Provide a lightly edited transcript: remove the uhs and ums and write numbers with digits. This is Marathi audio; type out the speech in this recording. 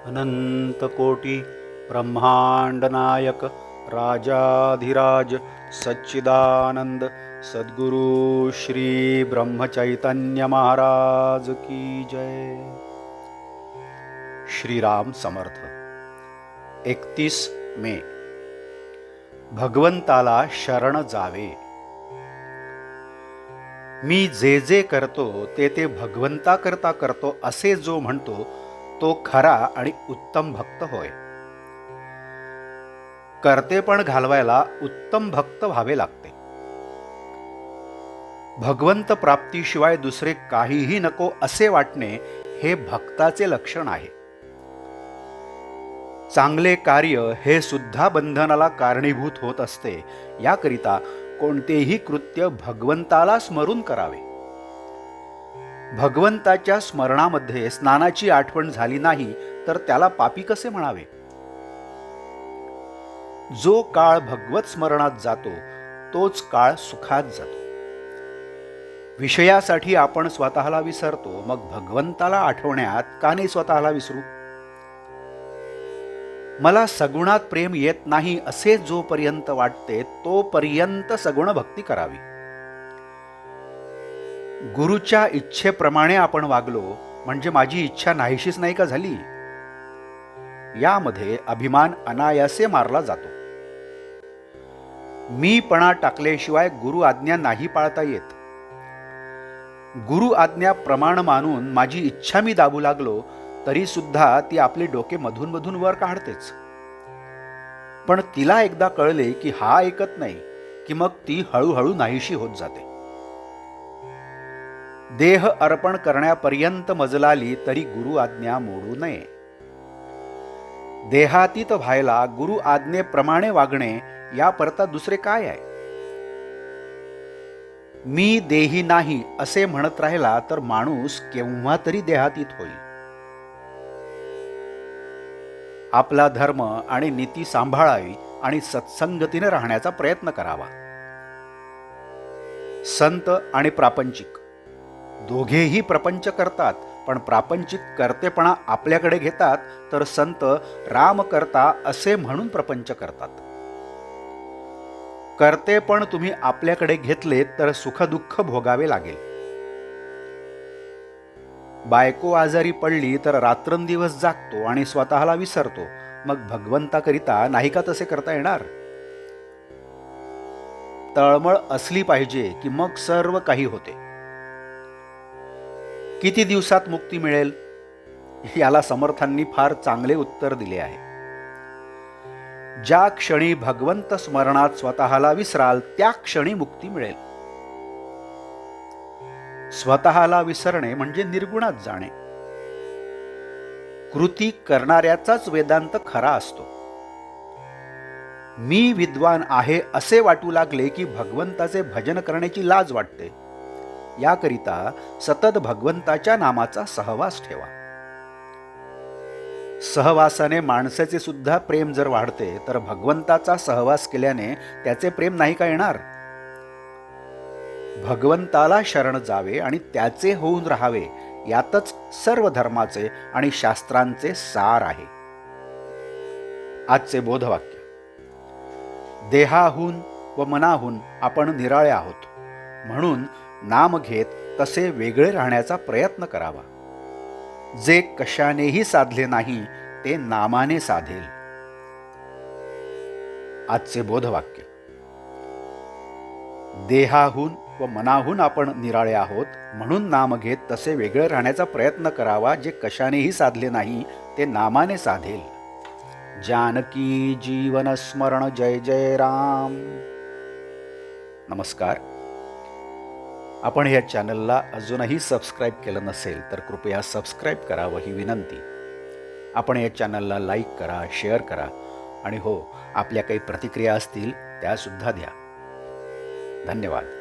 अनंत कोटी ब्रह्मांड नायक राजाधिराज सच्चिदानंद सद्गुरु श्री ब्रह्मचैतन्य महाराज की जय। श्रीराम समर्थ। 31 मे। भगवंताला शरण जावे। मी जे जे करतो ते भगवंता करता करतो असे जो म्हणतो तो खरा आणि उत्तम भक्त होय। कर्तेपण घालवायला उत्तम भक्त व्हावे लागते। भगवंत प्राप्तीशिवाय दुसरे काहीही नको असे वाटणे हे भक्ताचे लक्षण आहे। चांगले कार्य हे सुद्धा बंधनाला कारणीभूत होत असते। याकरिता कोणतेही कृत्य भगवंताला स्मरून करावे। भगवंताच्या स्मरणामध्ये स्नानाची आठवण झाली नाही तर त्याला पापी कसे म्हणावे। जो काळ भगवत स्मरणात जातो तोच काळ सुखात जातो। विषयासाठी आपण स्वतःला विसरतो, मग भगवंताला आठवण्यात का नाही स्वतःला विसरू। मला सगुणात प्रेम येत नाही असे जोपर्यंत वाटते तोपर्यंत सगुण भक्ती करावी। गुरुच्या इच्छेप्रमाणे आपण वागलो म्हणजे माझी इच्छा नाहीशीच नाही का झाली। यामध्ये अभिमान अनायासे मारला जातो। मीपणा टाकल्याशिवाय गुरु आज्ञा नाही पाळता येत। गुरु आज्ञा प्रमाण मानून माझी इच्छा मी दाबू लागलो तरी सुद्धा ती आपले डोके मधून मधून वर काढतेच। पण तिला एकदा कळले की हा ऐकत नाही की मग ती हळूहळू नाहीशी होत जाते। देह अर्पण करण्यापर्यंत मजलाली तरी गुरु आज्ञा मोडू नये। देहातीत व्हायला गुरु आज्ञेप्रमाणे वागणे याकरता दुसरे काय आहे। मी देही नाही असे म्हणत राहिला तर माणूस केव्हा तरी देहातीत होईल। आपला धर्म आणि नीती सांभाळावी आणि सत्संगतीने राहण्याचा प्रयत्न करावा। संत आणि प्रापंचिक दोघेही प्रपंच करतात, पण प्रापंचिक कर्तेपणा आपल्याकडे घेतात तर संत राम करता असे म्हणून प्रपंच करतात। कर्तेपण तुम्ही आपल्याकडे घेतले तर सुखदुःख भोगावे लागेल। बायको आजारी पडली तर रात्रंदिवस जागतो आणि स्वतःला विसरतो, मग भगवंताकरिता नाही का तसे करता येणार। तळमळ असली पाहिजे की मग सर्व काही होते। किती दिवसात मुक्ती मिळेल याला समर्थांनी फार चांगले उत्तर दिले आहे। ज्या क्षणी भगवंत स्मरणात स्वतःला विसराल त्या क्षणी मुक्ती मिळेल। स्वतःला विसरणे म्हणजे निर्गुणात जाणे। कृती करणाऱ्याचाच वेदांत खरा असतो। मी विद्वान आहे असे वाटू लागले की भगवंताचे भजन करण्याची लाज वाटते। याकरिता सतत भगवंताच्या नामाचा सहवास ठेवा। सहवासाने माणसाचे सुद्धा प्रेम जर वाढते तर भगवंताचा सहवास केल्याने त्याचे प्रेम नाही का येणार। भगवंताला शरण जावे आणि त्याचे होऊन राहावे यातच सर्व धर्माचे आणि शास्त्रांचे सार आहे। आजचे बोधवाक्य। देहाहून व मनाहून आपण निराळे आहोत, म्हणून नाम घेत तसे वेगळे राहण्याचा प्रयत्न करावा। जे कशानेही साधले नाही ते नामाने साधेल। आजचे बोधवाक्य। देहाहून व मनाहून आपण निराळे आहोत, म्हणून नाम घेत तसे वेगळे राहण्याचा प्रयत्न करावा। जे कशानेही साधले नाही ते नामाने साधेल। जानकी जीवन स्मरण जय जय राम। नमस्कार। आपण या चॅनलला अजूनही सबस्क्राईब केलं नसेल तर कृपया सबस्क्राईब करावं ही विनंती। आपण या चॅनलला लाईक करा, शेअर करा आणि हो, आपल्या काही प्रतिक्रिया असतील त्यासुद्धा द्या। धन्यवाद।